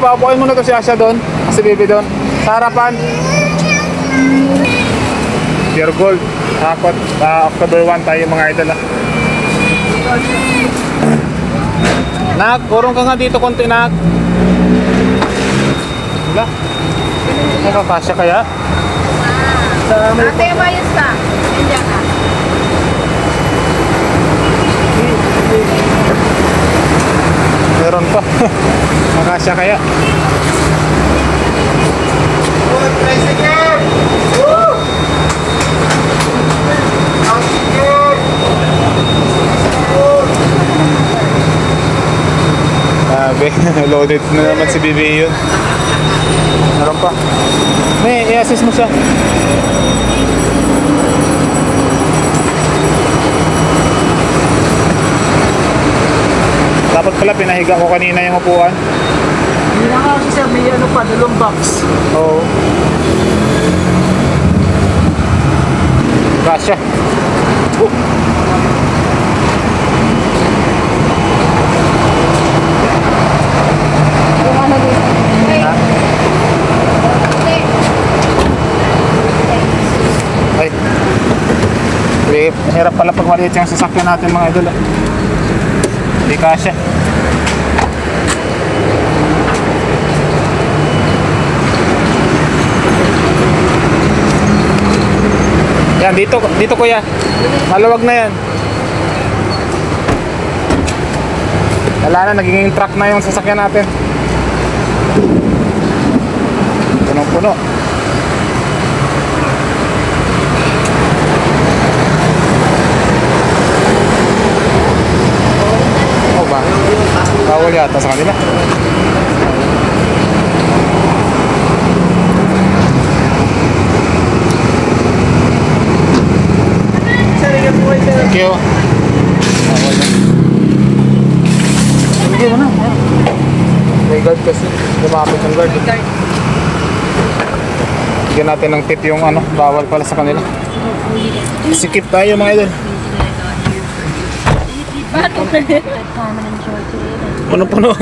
paupuin muna to si Asya doon. Si Bibi doon. Sa harapan. Pure gold. Hakot. October 1 tayo mga idol ah. Nak, urong ka nga dito konti nak. Wala. Nakakasya kaya? Ate, mayos ka. Nandiyan ka. Meron pa. Makasya kaya? Sabi, loaded na naman si Bibi yun. Meron pa. May, i-assist mo siya. Dapat pala pinahiga ko kanina yung upuan. Hindi na nga kasi sir, may ano pa, dalawang box. Oo. Kasya. Yung ano dito. Hey. Ha? Hey. Ay. Mahirap pala pag maliit yung sasakyan natin mga idol. Hindi kasya. Yan, dito kuya. Maluwag na yan. Wala na, naging truck na yung sasakyan natin. Punong-puno. Oh ba? Bawal yata sa kanila. Thank you. Bawal yan. Hindi mo na. May guard kasi. Lumapit ang guard. Bigyan natin ng tip yung ano. Bawal pala sa kanila. Sikip tayo mga idol. Puno-puno.